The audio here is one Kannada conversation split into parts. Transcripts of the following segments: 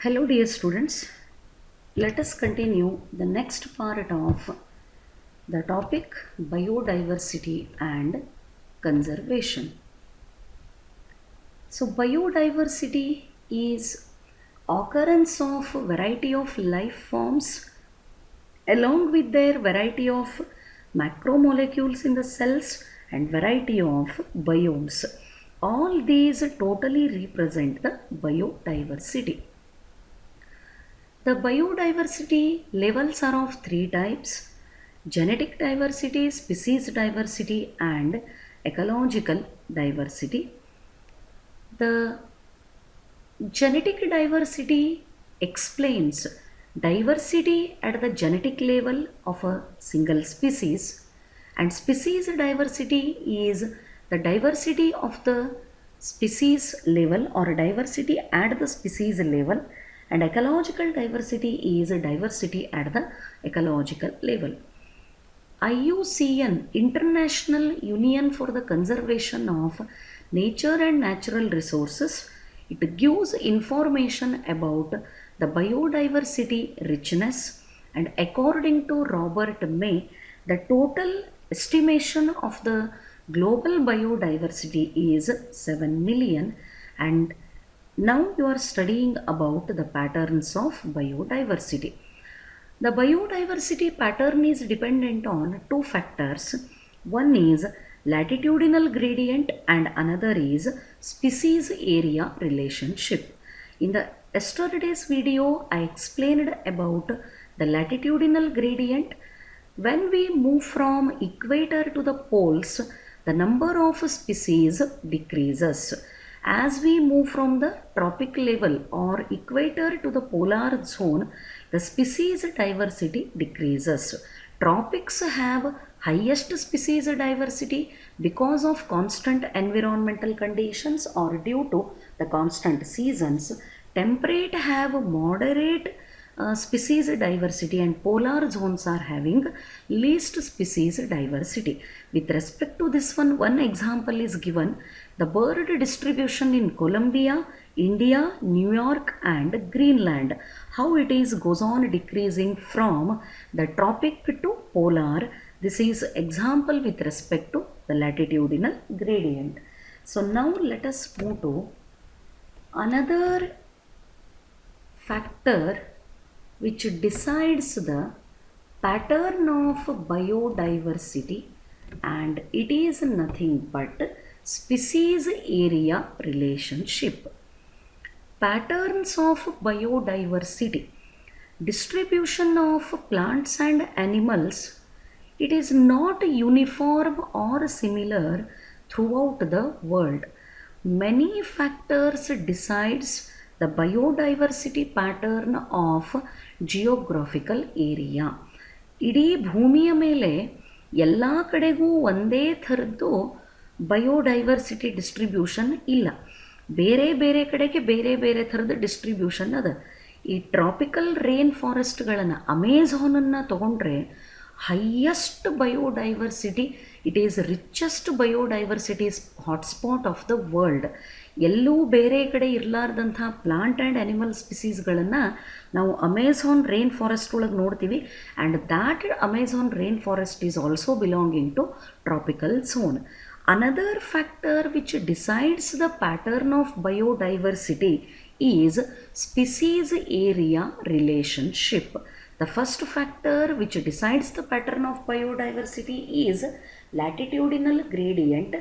Hello, dear students. Let us continue the next part of the topic biodiversity and conservation. So, biodiversity is occurrence of variety of life forms along with their variety of macromolecules in the cells and variety of biomes. All these totally represent the biodiversity. The biodiversity levels are of three types: genetic diversity, species diversity, and ecological diversity. The genetic diversity explains diversity at the genetic level of a single species, and species diversity is the diversity of the species level or diversity at the species level, and ecological diversity is diversity at the ecological level. IUCN, International Union for the Conservation of Nature and Natural Resources, it gives information about the biodiversity richness, and according to Robert May, the total estimation of the global biodiversity is 7 million. And now you are studying about the patterns of biodiversity. The biodiversity pattern is dependent on two factors. One is latitudinal gradient and another is species area relationship. In the yesterday's video, I explained about the latitudinal gradient. When we move from equator to the poles, the number of species decreases. As we move from the tropic level or equator to the polar zone, the species diversity decreases. Tropics have highest species diversity because of constant environmental conditions or due to the constant seasons. Temperate have moderate species diversity, and polar zones are having least species diversity. With respect to this one example is given: the bird distribution in Colombia, India, New York and Greenland, how it is goes on decreasing from the tropic to polar. This is example with respect to the latitudinal gradient. So now let us move to another factor which decides the pattern of biodiversity, and it is nothing but species area relationship. Patterns of biodiversity, distribution of plants and animals, it is not uniform or similar throughout the world. Many factors decides the biodiversity pattern of geographical area. ಇಡೀ ಭೂಮಿಯ ಮೇಲೆ ಎಲ್ಲ ಕಡೆಗೂ ಒಂದೇ ಥರದ್ದು ಬಯೋಡೈವರ್ಸಿಟಿ ಡಿಸ್ಟ್ರಿಬ್ಯೂಷನ್ ಇಲ್ಲ. ಬೇರೆ ಬೇರೆ ಕಡೆಗೆ ಬೇರೆ ಬೇರೆ ಥರದ ಡಿಸ್ಟ್ರಿಬ್ಯೂಷನ್ ಅದ. ಈ ಟ್ರಾಪಿಕಲ್ ರೇನ್ ಫಾರೆಸ್ಟ್ಗಳನ್ನು, ಅಮೆಝಾನನ್ನು ತಗೊಂಡ್ರೆ highest biodiversity, it is richest biodiversity hotspot of the world. ಎಲ್ಲೂ ಬೇರೆ ಕಡೆ ಇರಲಾರ್ದಂಥ ಪ್ಲಾಂಟ್ ಆ್ಯಂಡ್ ಅನಿಮಲ್ ಸ್ಪೀಸೀಸ್ಗಳನ್ನು ನಾವು ಅಮೆಝಾನ್ ರೇನ್ ಫಾರೆಸ್ಟ್ ಒಳಗೆ ನೋಡ್ತೀವಿ. And that Amazon rain forest is also belonging to tropical zone. Another factor which decides the pattern of biodiversity is species area relationship. The first factor which decides the pattern of biodiversity is latitudinal gradient,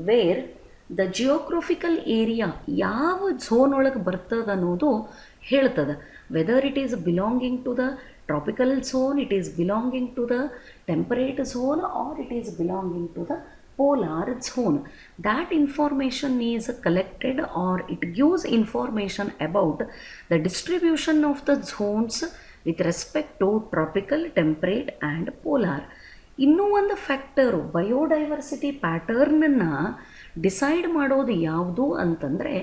where the geographical area ಯಾವ ಝೋನ್ ಒಳಗೆ ಬರ್ತದೆ ಅನ್ನೋದು ಹೇಳ್ತದೆ. Whether it is belonging to the tropical zone, it is belonging to the temperate zone, or it is belonging to the polar zone. That information is collected, or it gives information about the distribution of the zones with respect to tropical, temperate and polar. ಇನ್ನೂ ಒಂದು ಫ್ಯಾಕ್ಟರು ಬಯೋಡೈವರ್ಸಿಟಿ ಪ್ಯಾಟರ್ನನ್ನು ಡಿಸೈಡ್ ಮಾಡೋದು ಯಾವುದು ಅಂತಂದರೆ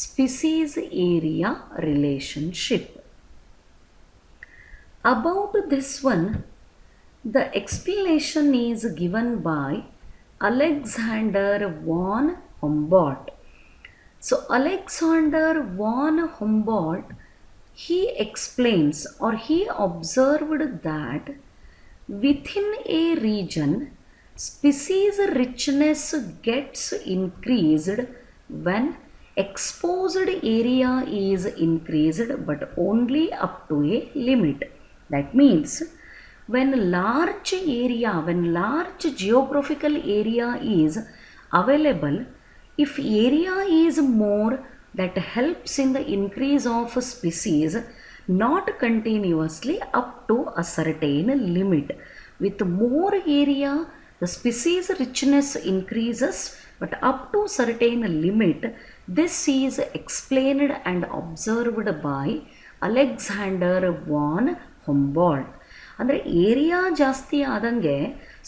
species area relationship. About this one the explanation is given by Alexander von Humboldt. So Alexander von Humboldt, he explains or he observed that within a region, species richness gets increased when exposed area is increased, but only up to a limit. That means when large geographical area is available, if area is more, that helps in the increase of species, not continuously up to a certain limit. With more area, the species richness increases, but up to certain limit. This is explained and observed by Alexander von Humboldt. ಅಂದರೆ ಏರಿಯಾ ಜಾಸ್ತಿ ಆದಂಗೆ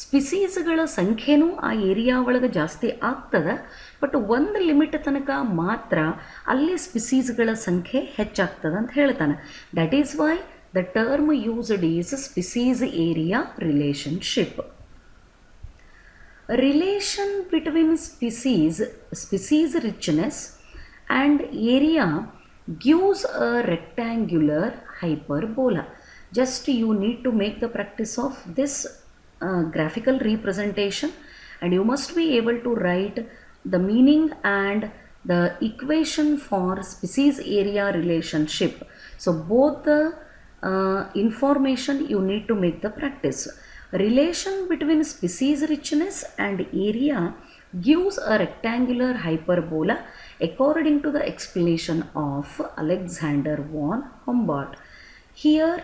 ಸ್ಪಿಸೀಸ್ಗಳ ಸಂಖ್ಯೆನೂ ಆ ಏರಿಯಾ ಒಳಗೆ ಜಾಸ್ತಿ ಆಗ್ತದೆ, ಬಟ್ ಒಂದು ಲಿಮಿಟ್ ತನಕ ಮಾತ್ರ ಅಲ್ಲಿ ಸ್ಪಿಸೀಸ್ಗಳ ಸಂಖ್ಯೆ ಹೆಚ್ಚಾಗ್ತದೆ ಅಂತ ಹೇಳ್ತಾನೆ. That is why the term used is species area relationship. Relation between species richness and area gives a rectangular hyperbola. Just you need to make the practice of this graphical representation, and you must be able to write the meaning and the equation for species area relationship. So both the information you need to make the practice. Relation between species richness and area gives a rectangular hyperbola according to the explanation of Alexander von Humboldt. Here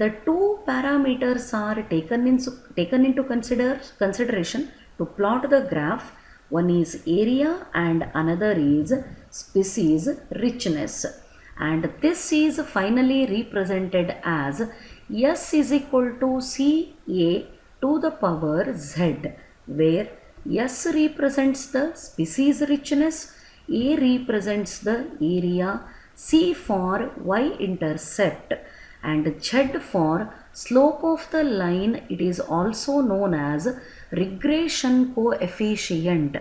the two parameters are taken into consideration to plot the graph. One is area and another is species richness, and this is finally represented as S is equal to CA to the power Z, where S represents the species richness, A represents the area, C for y-intercept, and Z for slope of the line. It is also known as regression coefficient,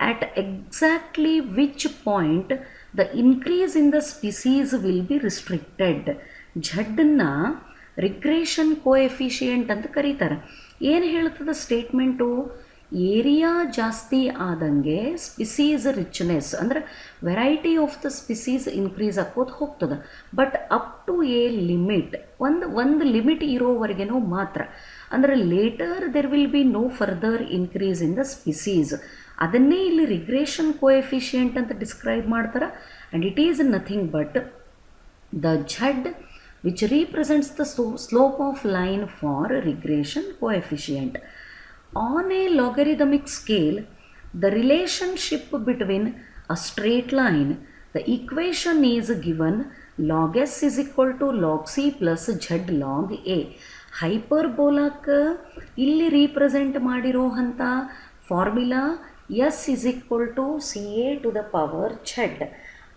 at exactly which point the increase in the species will be restricted. Z-na regression coefficient ಅಂತ ಕರೀತಾರೆ. ಏನು ಹೇಳ್ತದೆ ಸ್ಟೇಟ್ಮೆಂಟು? ಏರಿಯಾ ಜಾಸ್ತಿ ಆದಂಗೆ ಸ್ಪಿಸೀಸ್ ರಿಚ್ನೆಸ್ ಅಂದರೆ variety of the species increase ಆಗೋದು ಹೋಗ್ತದೆ, but up to a limit, ಒಂದು ಲಿಮಿಟ್ ಇರೋವರೆಗೇನೋ ಮಾತ್ರ. ಅಂದರೆ later there will be no further increase in the species. ಅದನ್ನೇ ಇಲ್ಲಿ ರಿಗ್ರೇಷನ್ ಕೋಎಫಿಷಿಯೆಂಟ್ ಅಂತ ಡಿಸ್ಕ್ರೈಬ್ ಮಾಡ್ತಾರೆ. And it is nothing but the Z which represents the slope of line for regression coefficient. On a logarithmic scale, the relationship between a straight line, the equation is given log s is equal to log c plus z log a. ಹೈಪರ್ಬೋಲಾಕ್ ಇಲ್ಲಿ ರೀಪ್ರೆಸೆಂಟ್ ಮಾಡಿರೋಂಥ formula s is equal to ca to the power z.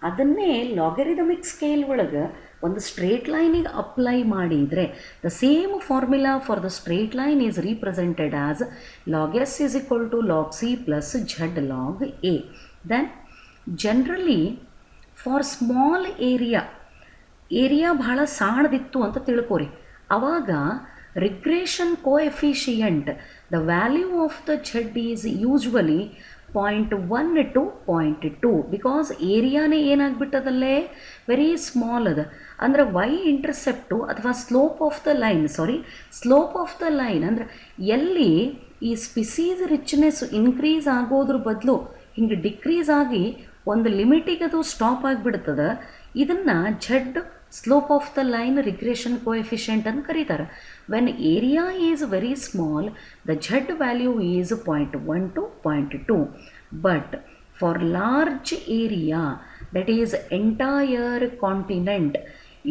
ಅದನ್ನೇ ಲಾಗರಿದಮಿಕ್ ಸ್ಕೇಲ್ ಒಳಗೆ ಒಂದು ಸ್ಟ್ರೇಟ್ ಲೈನಿಗೆ ಅಪ್ಲೈ ಮಾಡಿದರೆ the same formula for the straight line is represented as log S is equal to log C plus Z log A. Then generally for small area ಭಾಳ ಸಾಣದಿತ್ತು ಅಂತ ತಿಳ್ಕೊರಿ, ಆವಾಗ regression coefficient the value of the Z is usually 0.1 to 0.2 because ಏರಿಯಾನೇ ಏನಾಗ್ಬಿಟ್ಟದಲ್ಲೇ ವೆರಿ ಸ್ಮಾಲ್ ಅದ. ಅಂದರೆ y-ಇಂಟರ್ಸೆಪ್ಟು ಅಥವಾ ಸ್ಲೋಪ್ ಆಫ್ ದ ಲೈನ್ ಅಂದರೆ ಎಲ್ಲಿ ಈ ಸ್ಪಿಸೀಸ್ ರಿಚ್ನೆಸ್ ಇನ್ಕ್ರೀಸ್ ಆಗೋದ್ರ ಬದಲು ಹಿಂಗೆ ಡಿಕ್ರೀಸ್ ಆಗಿ ಒಂದು ಲಿಮಿಟಿಗೆ ಅದು ಸ್ಟಾಪ್ ಆಗಿಬಿಡ್ತದೆ. ಇದನ್ನು Z slope of the line regression coefficient ಅಂತ ಕರೀತಾರೆ. When area is very small, the Z value is 0.1 to 0.2. But for large area, that is entire continent,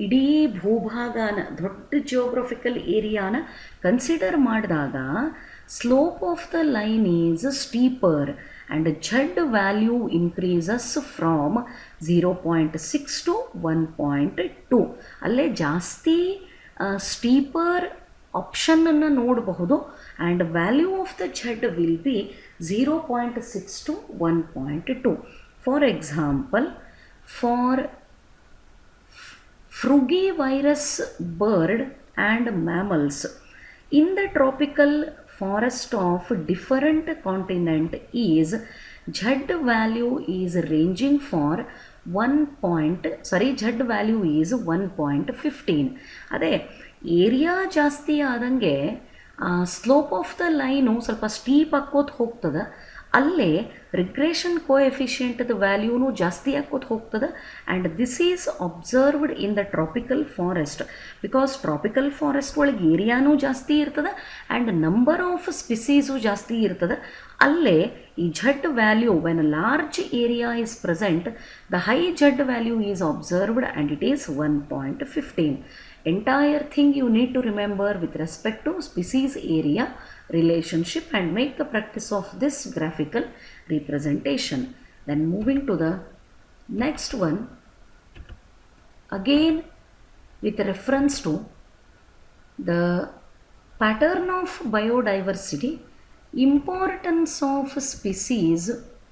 ಇಡೀ ಭೂಭಾಗನ, ದೊಡ್ಡ ಜಿಯೋಗ್ರಫಿಕಲ್ ಏರಿಯಾನ ಕನ್ಸಿಡರ್ ಮಾಡಿದಾಗ slope of the line is steeper and Z value increases from 0.6 to 1.2. ಅಲ್ಲೇ ಜಾಸ್ತಿ ಸ್ಟೀಪರ್ ಆಪ್ಷನನ್ನು ನೋಡಬಹುದು. And value of the Z will be 0.6 to 1.2. For example, frugivorous bird and mammals. In the tropical forest of different continent is Z value is ranging for Z value is 1.15. ಅದೇ ಏರಿಯಾ ಜಾಸ್ತಿ ಆದಂಗೆ ಸ್ಲೋಪ್ ಆಫ್ ದ ಲೈನು ಸ್ವಲ್ಪ ಸ್ಟೀಪ್ ಹಾಕೋದು ಹೋಗ್ತದೆ, ಅಲ್ಲೇ ರಿಗ್ರೆಷನ್ ಕೋಎಫಿಷಿಯೆಂಟ್ದ ವ್ಯಾಲ್ಯೂನು ಜಾಸ್ತಿ ಹಾಕೋದು ಹೋಗ್ತದೆ. And this is observed in the tropical forest, because tropical forest ಒಳಗೆ ಏರಿಯಾನೂ ಜಾಸ್ತಿ ಇರ್ತದೆ ಆ್ಯಂಡ್ ನಂಬರ್ ಆಫ್ ಸ್ಪಿಸೀಸು ಜಾಸ್ತಿ ಇರ್ತದೆ. ಅಲ್ಲೇ ಈ Z value when a large area is present, the high Z value is observed and it is 1.15. Entire thing you need to remember with respect to species area relationship and make the practice of this graphical representation. Then moving to the next one, again with reference to the pattern of biodiversity, importance of species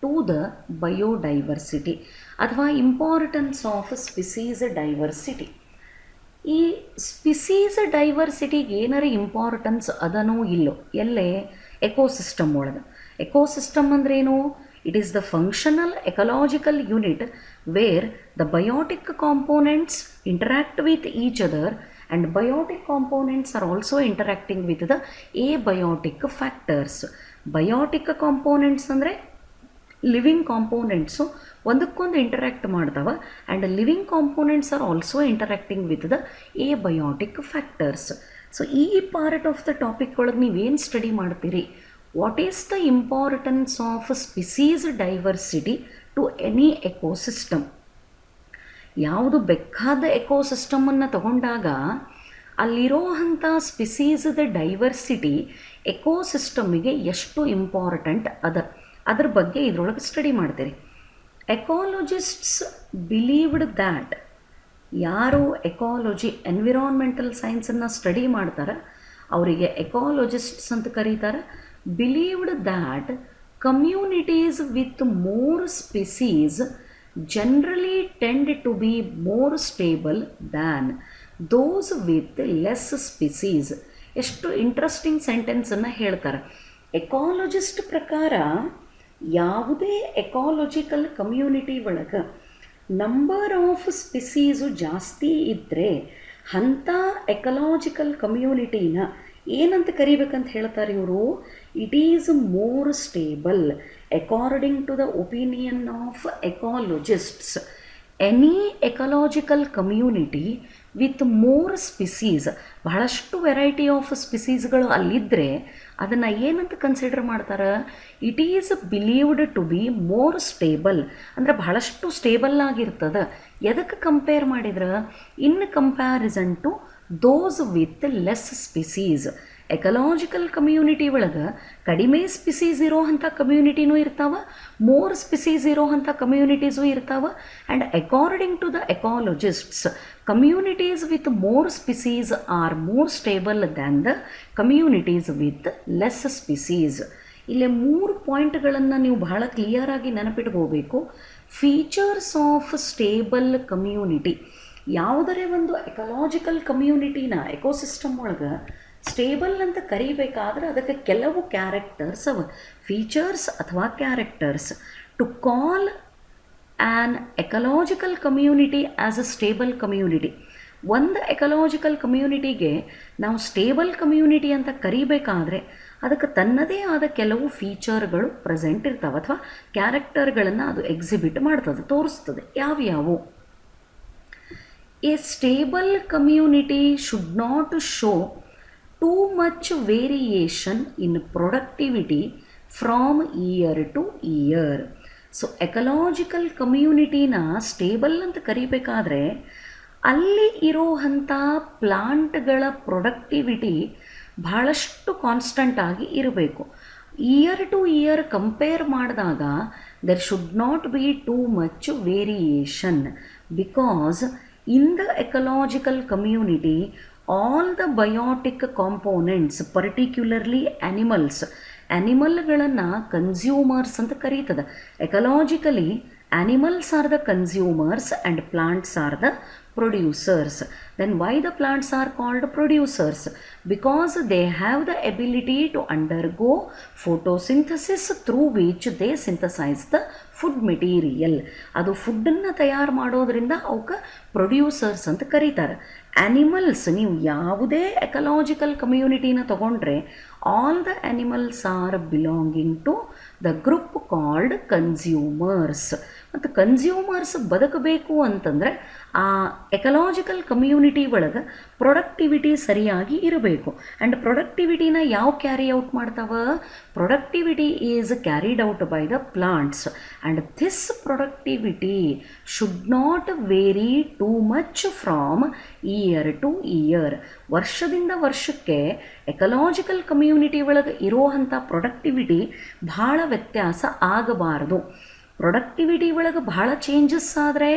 to the biodiversity ಅಥವಾ importance of species diversity. ಈ ಸ್ಪಿಸೀಸ್ ಡೈವರ್ಸಿಟಿಗೆ ಏನಾರ ಇಂಪಾರ್ಟೆನ್ಸ್ ಅದನೋ ಇಲ್ಲೋ, ಎಲ್ಲೇ ಎಕೋಸಿಸ್ಟಮ್ ಒಳಗೆ. ಎಕೋಸಿಸ್ಟಮ್ ಅಂದ್ರೇನು? It is the functional ecological unit where the biotic components interact with each other and biotic components are also interacting with the biotic factors. Biotic components ಅಂದರೆ ಲಿವಿಂಗ್ ಕಾಂಪೋನೆಂಟ್ಸು ಒಂದಕ್ಕೊಂದು ಇಂಟರಾಕ್ಟ್ ಮಾಡ್ತಾವೆ and living components are also interacting with the biotic factors. So ಈ ಪಾರ್ಟ್ ಆಫ್ ದ ಟಾಪಿಕ್ ಒಳಗೆ ನೀವೇನು ಸ್ಟಡಿ ಮಾಡ್ತೀರಿ? What is the importance of species diversity to any ecosystem? ಯಾವುದು ಬೇಕಾದ ಎಕೋಸಿಸ್ಟಮನ್ನು ತಗೊಂಡಾಗ ಅಲ್ಲಿರೋ ಅಂಥ ಸ್ಪಿಸೀಸ್ದ ಡೈವರ್ಸಿಟಿ ಎಕೋಸಿಸ್ಟಮಿಗೆ ಎಷ್ಟು ಇಂಪಾರ್ಟೆಂಟ್ ಅದ್ರ ಬಗ್ಗೆ ಇದರೊಳಗೆ ಸ್ಟಡಿ ಮಾಡ್ತೀರಿ. ಎಕಾಲಜಿಸ್ಟ್ಸ್ ಬಿಲೀವ್ಡ್ ದ್ಯಾಟ್, ಯಾರು ಎಕಾಲಜಿ ಎನ್ವಿರಾನ್ಮೆಂಟಲ್ ಸೈನ್ಸನ್ನು ಸ್ಟಡಿ ಮಾಡ್ತಾರೆ ಅವರಿಗೆ ಎಕಾಲಜಿಸ್ಟ್ಸ್ ಅಂತ ಕರೀತಾರೆ. Believed that communities with more species generally tend to be more stable than those with less species. ಎಷ್ಟು ಇಂಟ್ರೆಸ್ಟಿಂಗ್ ಸೆಂಟೆನ್ಸನ್ನು ಹೇಳ್ತಾರೆ. ಎಕಾಲಜಿಸ್ಟ್ ಪ್ರಕಾರ ಯಾವುದೇ ಎಕಾಲಜಿಕಲ್ ಕಮ್ಯುನಿಟಿ ಒಳಗೆ ನಂಬರ್ ಆಫ್ ಸ್ಪಿಸೀಸು ಜಾಸ್ತಿ ಇದ್ದರೆ ಅಂಥ ಎಕಲಾಜಿಕಲ್ ಕಮ್ಯುನಿಟಿನ ಏನಂತ ಕರಿಬೇಕಂತ ಹೇಳ್ತಾರೆ ಇವರು? It is more stable according to the opinion of ecologists. Any ecological community with more species, ಬಹಳಷ್ಟು ವೆರೈಟಿ ಆಫ್ ಸ್ಪಿಸೀಸ್ಗಳು ಅಲ್ಲಿದ್ದರೆ ಅದನ್ನು ಏನಂತ ಕನ್ಸಿಡರ್ ಮಾಡ್ತಾರೆ? It is believed to be more stable, ಅಂದರೆ ಬಹಳಷ್ಟು ಸ್ಟೇಬಲ್ ಆಗಿರ್ತದೆ. ಎದಕ್ಕೆ ಕಂಪೇರ್ ಮಾಡಿದ್ರೆ? In comparison to those with less species. Ecological community ಒಳಗೆ ಕಡಿಮೆ ಸ್ಪಿಸೀಸ್ ಇರೋ ಅಂಥ ಕಮ್ಯುನಿಟಿನೂ ಇರ್ತಾವೆ, ಮೋರ್ ಸ್ಪಿಸೀಸ್ ಇರೋ ಅಂಥ ಕಮ್ಯುನಿಟೀಸು ಇರ್ತಾವೆ. And according to the ecologists, communities with more species are more stable than the communities with less species. ಇಲ್ಲೇ 3 ಪಾಯಿಂಟ್ಗಳನ್ನು ನೀವು ಬಹಳ ಕ್ಲಿಯರಾಗಿ ನೆನಪಿಟ್ಕೋಬೇಕು. Features of stable community. ಯಾವುದರೇ ಒಂದು ಎಕಲಾಜಿಕಲ್ ಕಮ್ಯುನಿಟಿನ ಎಕೋಸಿಸ್ಟಮ್ ಒಳಗೆ ಸ್ಟೇಬಲ್ ಅಂತ ಕರಿಬೇಕಾದ್ರೆ ಅದಕ್ಕೆ ಕೆಲವು ಕ್ಯಾರೆಕ್ಟರ್ಸ್ ಅವ, ಫೀಚರ್ಸ್ ಅಥವಾ characters. To call an ecological community as a stable community, ಒಂದು ಎಕಲಾಜಿಕಲ್ ಕಮ್ಯುನಿಟಿಗೆ ನಾವು ಸ್ಟೇಬಲ್ ಕಮ್ಯುನಿಟಿ ಅಂತ ಕರಿಬೇಕಾದ್ರೆ ಅದಕ್ಕೆ ತನ್ನದೇ ಆದ ಕೆಲವು ಫೀಚರ್ಗಳು ಪ್ರೆಸೆಂಟ್ ಇರ್ತಾವೆ ಅಥವಾ ಕ್ಯಾರೆಕ್ಟರ್ಗಳನ್ನು ಅದು ಎಕ್ಸಿಬಿಟ್ ಮಾಡ್ತದೆ, ತೋರಿಸ್ತದೆ. ಯಾವ್ಯಾವು? A stable community should not show too much variation in productivity from year to year. So ecological ಕಮ್ಯುನಿಟಿನ ಸ್ಟೇಬಲ್ ಅಂತ ಕರಿಬೇಕಾದ್ರೆ ಅಲ್ಲಿ ಇರೋ ಅಂಥ ಪ್ಲಾಂಟ್ಗಳ ಪ್ರೊಡಕ್ಟಿವಿಟಿ ಭಾಳಷ್ಟು ಕಾನ್ಸ್ಟಂಟ್ ಆಗಿ ಇರಬೇಕು. ಇಯರ್ ಟು ಇಯರ್ ಕಂಪೇರ್ ಮಾಡಿದಾಗ there should not be too much variation, because in the ecological community all the biotic components, particularly animalಗಳನ್ನು ಕನ್ಸ್ಯೂಮರ್ಸ್ ಅಂತ ಕರೀತದೆ. Ecologically animals are the consumers and plants are the producers. Then why the plants are called producers? Because they have the ability to undergo photosynthesis through which they synthesize the food material. ಅದು ಫುಡ್ಡನ್ನು ತಯಾರು ಮಾಡೋದ್ರಿಂದ ಅವಕ್ಕೆ ಪ್ರೊಡ್ಯೂಸರ್ಸ್ ಅಂತ ಕರೀತಾರೆ. ಆ್ಯನಿಮಲ್ಸ್, ನೀವು ಯಾವುದೇ ಎಕಲಾಜಿಕಲ್ ಕಮ್ಯುನಿಟಿನ ತಗೊಂಡ್ರೆ all the animals are belonging to the group called consumers. ಮತ್ತು ಕನ್ಸ್ಯೂಮರ್ಸ್ ಬದುಕಬೇಕು ಅಂತಂದರೆ ಆ ಎಕಲಾಜಿಕಲ್ ಕಮ್ಯುನಿಟಿ ಒಳಗೆ ಪ್ರೊಡಕ್ಟಿವಿಟಿ ಸರಿಯಾಗಿ ಇರಬೇಕು. ಆ್ಯಂಡ್ ಪ್ರೊಡಕ್ಟಿವಿಟಿನ ಯಾವ ಕ್ಯಾರಿ ಔಟ್ ಮಾಡ್ತಾವ? Productivity is carried out by the plants. And this productivity should not vary too much from year to year. ವರ್ಷದಿಂದ ವರ್ಷಕ್ಕೆ ಎಕಲಾಜಿಕಲ್ ಕಮ್ಯುನಿಟಿ ಒಳಗೆ ಇರುವಂಥ ಪ್ರೊಡಕ್ಟಿವಿಟಿ ಭಾಳ ವ್ಯತ್ಯಾಸ ಆಗಬಾರದು. ಪ್ರೊಡಕ್ಟಿವಿಟಿ ಒಳಗೆ ಭಾಳ ಚೇಂಜಸ್ ಆದರೆ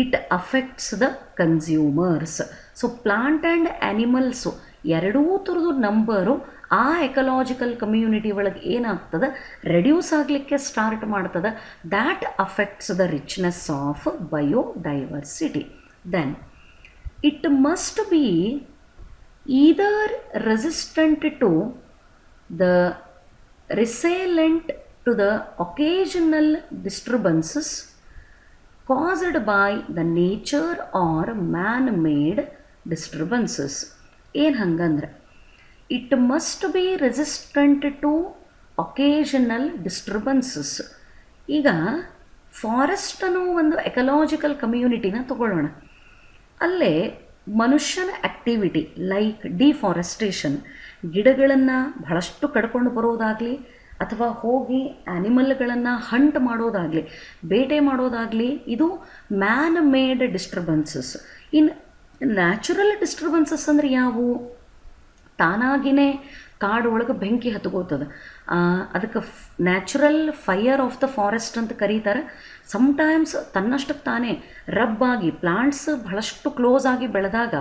it affects the consumers. So plant and animals ಎರಡೂ ಥರದ್ದು ನಂಬರು ಆ ಎಕಲಾಜಿಕಲ್ ಕಮ್ಯುನಿಟಿ ಒಳಗೆ ಏನಾಗ್ತದೆ, ರೆಡ್ಯೂಸ್ ಆಗಲಿಕ್ಕೆ ಸ್ಟಾರ್ಟ್ ಮಾಡ್ತದೆ. That affects the richness of biodiversity. Then it must be either resistant to the resilient to the occasional disturbances caused by the nature or man-made disturbances. ಏನು ಹಂಗಂದ್ರೆ it must be resistant to occasional disturbances. ಈಗ ಫಾರೆಸ್ಟ್ ಅನ್ನೋ ಒಂದು ಎಕಲಾಜಿಕಲ್ ಕಮ್ಯುನಿಟಿನ ತಗೊಳ್ಳೋಣ. ಅಲ್ಲೇ ಮನುಷ್ಯನ ಆ್ಯಕ್ಟಿವಿಟಿ ಲೈಕ್ ಡಿಫಾರೆಸ್ಟೇಷನ್, ಗಿಡಗಳನ್ನು ಬಹಳಷ್ಟು ಕಡ್ಕೊಂಡು ಬರೋದಾಗಲಿ ಅಥವಾ ಹೋಗಿ ಆ್ಯನಿಮಲ್ಗಳನ್ನು ಹಂಟ್ ಮಾಡೋದಾಗಲಿ, ಬೇಟೆ ಮಾಡೋದಾಗಲಿ, ಇದು ಮ್ಯಾನ್ ಮೇಡ್ ಡಿಸ್ಟರ್ಬೆನ್ಸಸ್. ಇನ್ ನ್ಯಾಚುರಲ್ ಡಿಸ್ಟರ್ಬೆನ್ಸಸ್ ಅಂದರೆ ಯಾವುವು? ತಾನಾಗಿಯೇ ಕಾಡು ಒಳಗೆ ಬೆಂಕಿ ಹತ್ಕೋತದೆ, ಅದಕ್ಕೆ natural fire of the forest ಅಂತ ಕರೀತಾರೆ. ಸಮ್ಟೈಮ್ಸ್ ತನ್ನಷ್ಟಕ್ಕೆ ತಾನೇ ರಬ್ಬಾಗಿ ಪ್ಲಾಂಟ್ಸ್ ಬಹಳಷ್ಟು ಕ್ಲೋಸ್ ಆಗಿ ಬೆಳೆದಾಗ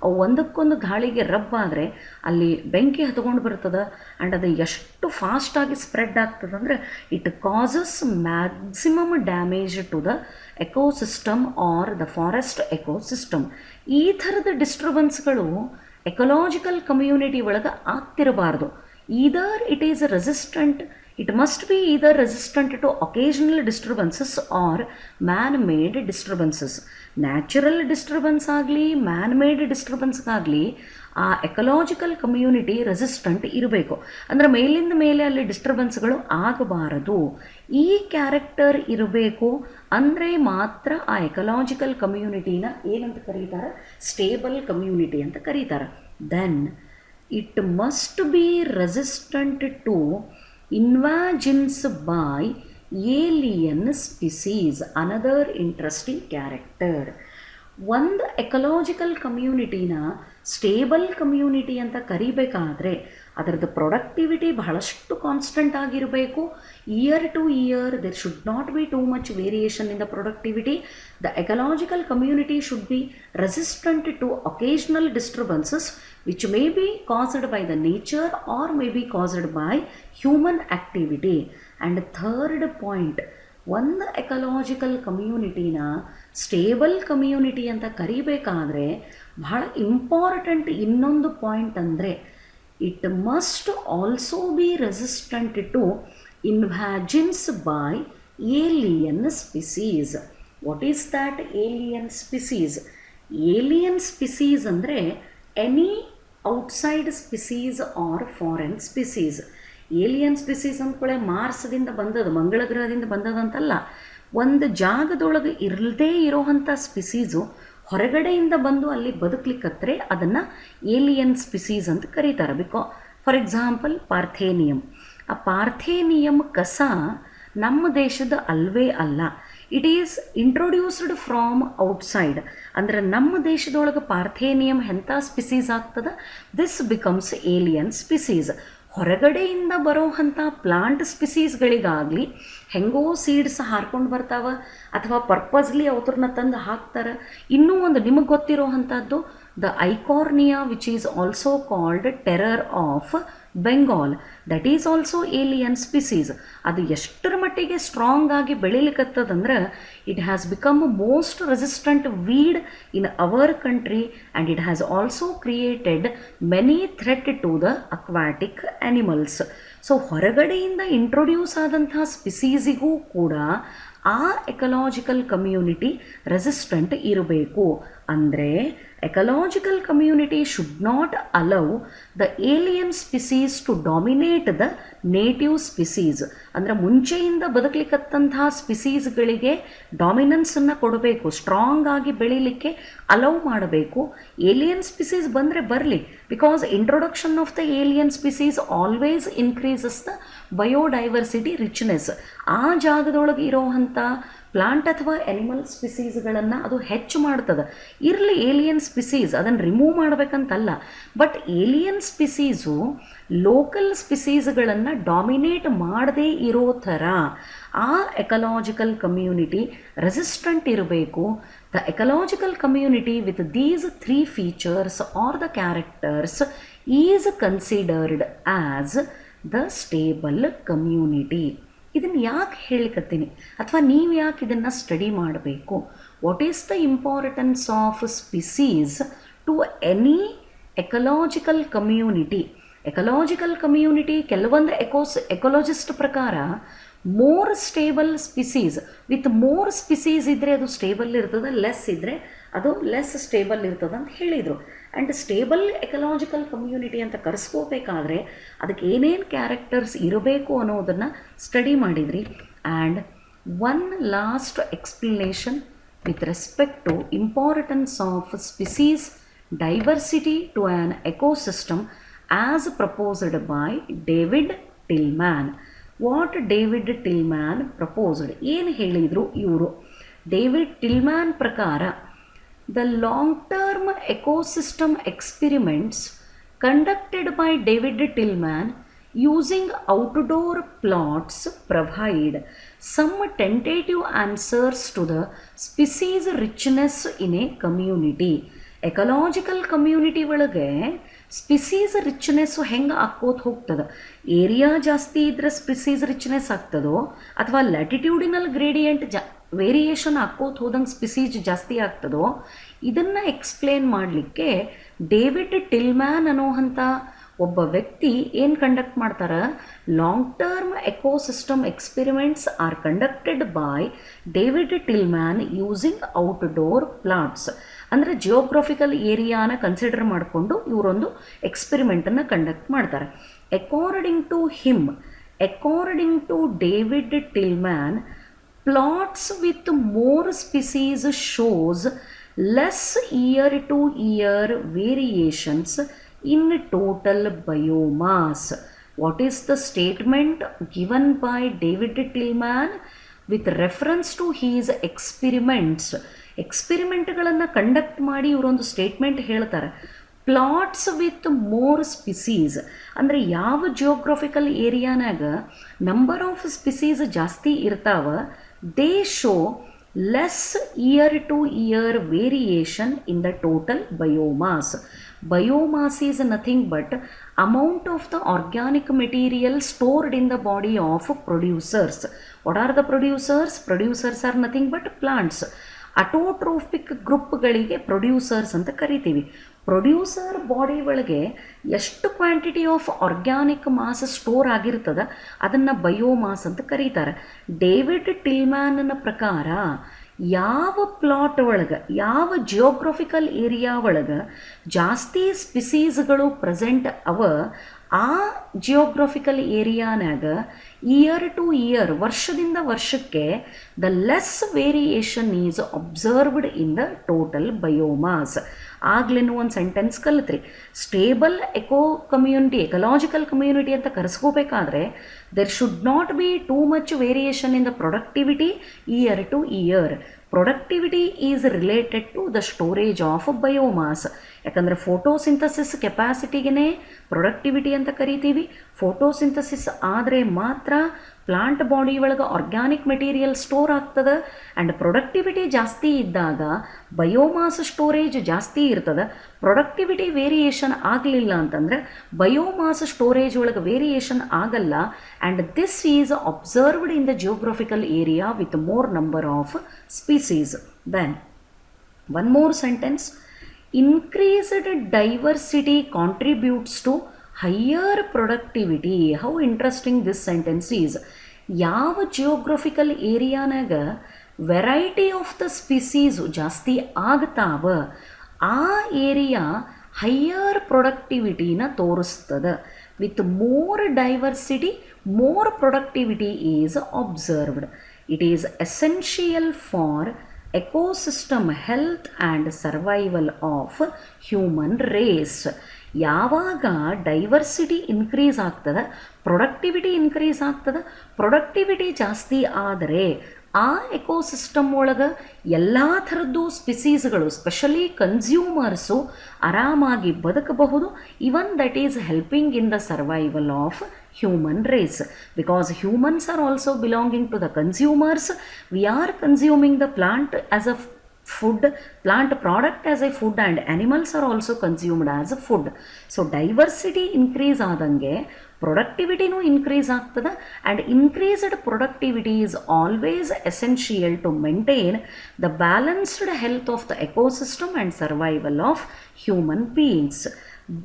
ಅವು ಒಂದಕ್ಕೊಂದು ಗಾಳಿಗೆ ರಬ್ಬಾದರೆ ಅಲ್ಲಿ ಬೆಂಕಿ ಹತ್ಕೊಂಡು ಬರ್ತದೆ. ಆ್ಯಂಡ್ ಅದು ಎಷ್ಟು ಫಾಸ್ಟಾಗಿ ಸ್ಪ್ರೆಡ್ ಆಗ್ತದೆ ಅಂದರೆ it causes maximum damage to the ecosystem or the forest ecosystem. ಈ ಥರದ ಡಿಸ್ಟರ್ಬೆನ್ಸ್ಗಳು ಎಕಲಾಜಿಕಲ್ ಕಮ್ಯುನಿಟಿ ಒಳಗೆ ಆಗ್ತಿರಬಾರ್ದು. Either it is resistant, it must be either resistant to occasional disturbances or man made disturbances. Natural disturbance ಆಗಲಿ ಮ್ಯಾನ್ ಮೇಡ್ ಡಿಸ್ಟರ್ಬೆನ್ಸ್ಗಾಗಲಿ ಆ ಎಕಲಾಜಿಕಲ್ ಕಮ್ಯುನಿಟಿ ರೆಸಿಸ್ಟೆಂಟ್ ಇರಬೇಕು. ಅಂದರೆ ಮೇಲಿಂದ ಮೇಲೆ ಅಲ್ಲಿ ಡಿಸ್ಟರ್ಬೆನ್ಸ್ಗಳು ಆಗಬಾರದು. ಈ ಕ್ಯಾರೆಕ್ಟರ್ ಇರಬೇಕು ಅಂದರೆ ಮಾತ್ರ ಆ ಎಕಲಾಜಿಕಲ್ ಕಮ್ಯುನಿಟಿನ ಏನಂತ ಕರೀತಾರೆ? ಸ್ಟೇಬಲ್ ಕಮ್ಯುನಿಟಿ ಅಂತ ಕರೀತಾರೆ. Then it must be resistant to invasions by alien species. Another interesting character. ಒಂದು ಎಕಲಾಜಿಕಲ್ ಕಮ್ಯುನಿಟಿನ ಸ್ಟೇಬಲ್ ಕಮ್ಯುನಿಟಿ ಅಂತ ಕರಿಬೇಕಾದ್ರೆ ಅದರದ್ದು ಪ್ರೊಡಕ್ಟಿವಿಟಿ ಬಹಳಷ್ಟು ಕಾನ್ಸ್ಟೆಂಟ್ ಆಗಿರಬೇಕು. Year to year there should not be too much variation in the productivity. The ecological community should be resistant to occasional disturbances which may be caused by the nature or may be caused by human activity. And third point, ಒಂದು ಎಕಲಾಜಿಕಲ್ ಕಮ್ಯುನಿಟಿನ ಸ್ಟೇಬಲ್ ಕಮ್ಯುನಿಟಿ ಅಂತ ಕರಿಬೇಕಾದ್ರೆ ಬಹಳ ಇಂಪಾರ್ಟೆಂಟ್ ಇನ್ನೊಂದು ಪಾಯಿಂಟ್ ಅಂದರೆ it must also be resistant to invasions by alien species. What is that alien species? Alien species ಅಂದರೆ any outside species or foreign species. Alien species ಅಂದ್ಕೊಳ್ಳೆ ಮಾರ್ಸದಿಂದ ಬಂದದ್ದು, ಮಂಗಳ ಗ್ರಹದಿಂದ ಬಂದದಂತಲ್ಲ. ಒಂದು ಜಾಗದೊಳಗೆ ಇರದೇ ಇರೋವಂಥ ಸ್ಪಿಸೀಸು ಹೊರಗಡೆಯಿಂದ ಬಂದು ಅಲ್ಲಿ ಬದುಕಲಿಕ್ಕತ್ತರೆ ಅದನ್ನು ಏಲಿಯನ್ ಸ್ಪಿಸೀಸ್ ಅಂತ ಕರೀತಾರೆ. For example parthenium. ಆ ಪಾರ್ಥೇನಿಯಮ್ ಕಸ ನಮ್ಮ ದೇಶದ ಅಲ್ವೇ ಅಲ್ಲ. It is introduced from outside. ಅಂದರೆ ನಮ್ಮ ದೇಶದೊಳಗೆ ಪಾರ್ಥೇನಿಯಮ್ ಎಂಥ ಸ್ಪಿಸೀಸ್ ಆಗ್ತದೆ? This becomes alien species. ಹೊರಗಡೆಯಿಂದ ಬರೋವಂಥ ಪ್ಲಾಂಟ್ ಸ್ಪಿಸೀಸ್ಗಳಿಗಾಗಲಿ ಹೆಂಗೋ ಸೀಡ್ಸ್ ಹಾರ್ಕೊಂಡು ಬರ್ತಾವ ಅಥವಾ ಪರ್ಪಸ್ಲಿ ಅವ್ರನ್ನ ತಂದು ಹಾಕ್ತಾರೆ. ಇನ್ನೂ ಒಂದು ನಿಮಗೆ ಗೊತ್ತಿರೋ ಅಂಥದ್ದು the eichhornia which is also called terror of Bengal, that is also alien species. ಅದು ಎಷ್ಟರ ಮಟ್ಟಿಗೆ ಸ್ಟ್ರಾಂಗ್ ಆಗಿ ಬೆಳಿಲಿಕ್ಕತ್ತದಂದ್ರೆ it has become most resistant weed in our country and it has also created many threat to the aquatic animals. So ಹೊರಗಡೆಯಿಂದ ಇಂಟ್ರೊಡ್ಯೂಸ್ ಆದಂತಹ ಸ್ಪಿಸೀಸಿಗೂ ಕೂಡ ಆ ಎಕಲಾಜಿಕಲ್ ಕಮ್ಯುನಿಟಿ ರೆಸಿಸ್ಟೆಂಟ್ ಇರಬೇಕು. ಅಂದರೆ ecological community should not allow the alien species to dominate the native species. ಅಂದರೆ ಮುಂಚೆಯಿಂದ ಬದುಕಲಿಕ್ಕತ್ತಂತಹ ಸ್ಪಿಸೀಸ್ಗಳಿಗೆ ಡಾಮಿನೆನ್ಸನ್ನು ಕೊಡಬೇಕು, ಸ್ಟ್ರಾಂಗ್ ಆಗಿ ಬೆಳೀಲಿಕ್ಕೆ ಅಲೌ ಮಾಡಬೇಕು. ಏಲಿಯನ್ ಸ್ಪಿಸೀಸ್ ಬಂದರೆ ಬರಲಿ, because introduction of the alien species always increases the biodiversity richness. ಆ ಜಾಗದೊಳಗೆ ಇರೋವಂಥ ಪ್ಲಾಂಟ್ ಅಥವಾ ಎನಿಮಲ್ ಸ್ಪಿಸೀಸ್ಗಳನ್ನು ಅದು ಹೆಚ್ಚು ಮಾಡ್ತದೆ. ಇರಲಿ ಏಲಿಯನ್ ಸ್ಪಿಸೀಸ್, ಅದನ್ನು ರಿಮೂವ್ ಮಾಡಬೇಕಂತಲ್ಲ, ಬಟ್ ಏಲಿಯನ್ ಸ್ಪಿಸೀಸು ಲೋಕಲ್ ಸ್ಪಿಸೀಸ್ಗಳನ್ನು ಡಾಮಿನೇಟ್ ಮಾಡದೇ ಇರೋ ಥರ ಆ ಎಕಲಾಜಿಕಲ್ ಕಮ್ಯುನಿಟಿ ರೆಸಿಸ್ಟೆಂಟ್ ಇರಬೇಕು. The ecological community with these 3 features are the characters is considered as the stable community. ಇದನ್ನು ಯಾಕೆ ಹೇಳಿಕತ್ತೀನಿ ಅಥವಾ ನೀವು ಯಾಕೆ ಇದನ್ನು ಸ್ಟಡಿ ಮಾಡಬೇಕು? What is the importance of species to any ecological community? Ecological community ಕೆಲವೊಂದು ಎಕೋಲಜಿಸ್ಟ್ ಪ್ರಕಾರ more stable species, with more species ಇದ್ದರೆ ಅದು ಸ್ಟೇಬಲ್ ಇರ್ತದೆ, ಲೆಸ್ ಇದ್ದರೆ ಅದು ಲೆಸ್ ಸ್ಟೇಬಲ್ ಇರ್ತದೆ ಅಂತ ಹೇಳಿದರು. ಆ್ಯಂಡ್ ಸ್ಟೇಬಲ್ ಎಕಲಾಜಿಕಲ್ ಕಮ್ಯುನಿಟಿ ಅಂತ ಕರೆಸ್ಕೋಬೇಕಾದ್ರೆ ಅದಕ್ಕೆ ಏನೇನು ಕ್ಯಾರೆಕ್ಟರ್ಸ್ ಇರಬೇಕು ಅನ್ನೋದನ್ನು ಸ್ಟಡಿ ಮಾಡಿದ್ರಿ. And one last explanation with respect to importance of species diversity to an ecosystem as proposed by David Tilman. What David Tilman proposed, ಏನು ಹೇಳಿದರು ಇವರು? ಡೇವಿಡ್ ಟಿಲ್ಮ್ಯಾನ್ ಪ್ರಕಾರ the long-term ecosystem experiments conducted by David Tillman using outdoor plots provide some tentative answers to the species richness in a community. Ecological community ಒಳಗೆ ಸ್ಪಿಸೀಸ್ ರಿಚ್ನೆಸ್ಸು ಹೆಂಗೆ ಆಕ್ಕೋತ ಹೋಗ್ತದೆ? ಏರಿಯಾ ಜಾಸ್ತಿ ಇದ್ದರೆ ಸ್ಪಿಸೀಸ್ ರಿಚ್ನೆಸ್ ಆಗ್ತದೋ ಅಥವಾ ಲ್ಯಾಟಿಟ್ಯೂಡಿನಲ್ ಗ್ರೇಡಿಯಂಟ್ ವೇರಿಯೇಷನ್ ಹಾಕೋತ ಹೋದಂಗೆ ಸ್ಪಿಸೀಸ್ ಜಾಸ್ತಿ ಆಗ್ತದೋ? ಇದನ್ನು ಎಕ್ಸ್ಪ್ಲೇನ್ ಮಾಡಲಿಕ್ಕೆ ಡೇವಿಡ್ ಟಿಲ್ಮ್ಯಾನ್ ಅನ್ನೋವಂಥ ಒಬ್ಬ ವ್ಯಕ್ತಿ ಏನು ಕಂಡಕ್ಟ್ ಮಾಡ್ತಾರೆ? Long term ecosystem experiments are conducted by David Tilman using outdoor plants. ಅಂದರೆ ಜಿಯೋಗ್ರಫಿಕಲ್ ಏರಿಯಾನ ಕನ್ಸಿಡರ್ ಮಾಡಿಕೊಂಡು ಇವರೊಂದು ಎಕ್ಸ್ಪೆರಿಮೆಂಟನ್ನು ಕಂಡಕ್ಟ್ ಮಾಡ್ತಾರೆ. According to David Tilman, plots with more species shows less year-to-year variations in total biomass. What is the statement given by David Tillman with reference to his experiments? ಎಕ್ಸ್ಪೆರಿಮೆಂಟ್ಗಳನ್ನು ಕಂಡಕ್ಟ್ ಮಾಡಿ ಇವರೊಂದು ಸ್ಟೇಟ್ಮೆಂಟ್ ಹೇಳ್ತಾರೆ. ಪ್ಲಾಟ್ಸ್ ವಿತ್ ಮೋರ್ ಸ್ಪಿಸೀಸ್ ಅಂದರೆ ಯಾವ ಜಿಯೋಗ್ರಫಿಕಲ್ ಏರಿಯಾನಾಗ ನಂಬರ್ ಆಫ್ ಸ್ಪಿಸೀಸ್ ಜಾಸ್ತಿ ಇರ್ತಾವ, they show less year-to-year variation in the total biomass. Biomass is nothing but amount of the organic material stored in the body of producers. What are the producers? Producers are nothing but plants. Autotrophic ಗ್ರೂಪ್ಗಳಿಗೆ ಪ್ರೊಡ್ಯೂಸರ್ಸ್ ಅಂತ ಕರಿತೀವಿ. ಪ್ರೊಡ್ಯೂಸರ್ ಬಾಡಿ ಒಳಗೆ ಎಷ್ಟು quantity of organic mass store ಆಗಿರ್ತದೆ ಅದನ್ನು ಬಯೋಮಾಸ್ ಅಂತ ಕರೀತಾರೆ. ಡೇವಿಡ್ ಟಿಲ್ಮ್ಯಾನ್ನ ಪ್ರಕಾರ ಯಾವ ಪ್ಲಾಟ್ ಒಳಗೆ, ಯಾವ ಜಿಯೋಗ್ರಫಿಕಲ್ ಏರಿಯಾ ಒಳಗೆ ಜಾಸ್ತಿ ಸ್ಪಿಸೀಸ್ಗಳು ಪ್ರೆಸೆಂಟ್ ಅವ, ಆ ಜಿಯೋಗ್ರಫಿಕಲ್ ಏರಿಯಾನಾಗ year-to-year ವರ್ಷದಿಂದ ವರ್ಷಕ್ಕೆ the less variation is observed in the total biomass. ಆಗ್ಲೇನು ಒಂದು ಸೆಂಟೆನ್ಸ್ ಕಲಿತ್ರಿ. ಸ್ಟೇಬಲ್ ಎಕಲಾಜಿಕಲ್ ಕಮ್ಯುನಿಟಿ ಅಂತ ಕರೆಸ್ಕೋಬೇಕಾದ್ರೆ there should not be too much variation in the productivity year-to-year. Productivity is related to the storage of biomass. ಯಾಕಂದರೆ ಫೋಟೋಸಿಂಥಸಿಸ್ ಕೆಪಾಸಿಟಿಗೆ ಪ್ರೊಡಕ್ಟಿವಿಟಿ ಅಂತ ಕರಿತೀವಿ. ಫೋಟೋಸಿಂಥಸಿಸ್ ಆದರೆ ಮಾತ್ರ ಪ್ಲಾಂಟ್ ಬಾಡಿ ಒಳಗೆ ಆರ್ಗ್ಯಾನಿಕ್ ಮೆಟೀರಿಯಲ್ ಸ್ಟೋರ್ ಆಗ್ತದೆ ಆ್ಯಂಡ್ ಪ್ರೊಡಕ್ಟಿವಿಟಿ ಜಾಸ್ತಿ ಇದ್ದಾಗ ಬಯೋಮಾಸ್ ಸ್ಟೋರೇಜ್ ಜಾಸ್ತಿ ಇರ್ತದೆ. ಪ್ರೊಡಕ್ಟಿವಿಟಿ ವೇರಿಯೇಷನ್ ಆಗಲಿಲ್ಲ ಅಂತಂದರೆ ಬಯೋಮಾಸ್ ಸ್ಟೋರೇಜ್ ಒಳಗೆ ವೇರಿಯೇಷನ್ ಆಗಲ್ಲ. And this is observed in the geographical area with more number of species. Then one more sentence, increased diversity contributes to higher productivity. How interesting this sentence is. ಯಾವ ಜಿಯೋಗ್ರಫಿಕಲ್ ಏರಿಯಾನಾಗ ವೆರೈಟಿ ಆಫ್ ದ ಸ್ಪೀಸೀಸು ಜಾಸ್ತಿ ಆಗ್ತಾವ ಆ ಏರಿಯಾ ಹೈಯರ್ ಪ್ರೊಡಕ್ಟಿವಿಟಿನ ತೋರಿಸ್ತದೆ. With more diversity more productivity is observed. It is essential for ecosystem health and survival of human race. ಯಾವಾಗ ಡೈವರ್ಸಿಟಿ ಇನ್ಕ್ರೀಸ್ ಆಗ್ತದೆ ಪ್ರೊಡಕ್ಟಿವಿಟಿ ಇನ್ಕ್ರೀಸ್ ಆಗ್ತದೆ. ಪ್ರೊಡಕ್ಟಿವಿಟಿ ಜಾಸ್ತಿ ಆದರೆ ಆ ಎಕೋಸಿಸ್ಟಮ್ ಒಳಗೆ ಎಲ್ಲ ಥರದ್ದು ಸ್ಪಿಸೀಸ್ಗಳು ಸ್ಪೆಷಲಿ ಕನ್ಸ್ಯೂಮರ್ಸು ಆರಾಮಾಗಿ ಬದುಕಬಹುದು. Even that is helping in the survival of human race, because humans are also belonging to the consumers. We are consuming the plant as a food, plant product as a food, and animals are also consumed as a food. So diversity increase ಆದಂಗೆ ಪ್ರೊಡಕ್ಟಿವಿಟಿನೂ ಇನ್ಕ್ರೀಸ್ ಆಗ್ತದೆ. And increased productivity is always essential to maintain the balanced health of the ecosystem and survival of human beings.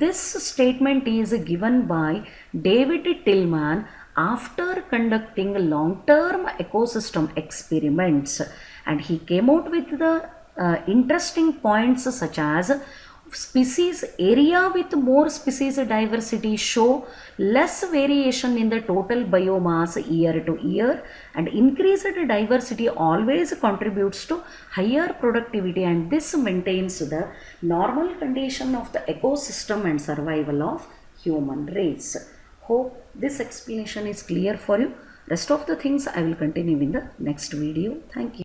This statement is given by David Tillman after conducting long-term ecosystem experiments, and he came out with the interesting points such as species area with more species diversity show less variation in the total biomass year to year, and increased diversity always contributes to higher productivity, and this maintains the normal condition of the ecosystem and survival of human race. Hope this explanation is clear for you. Rest of the things I will continue in the next video. Thank you.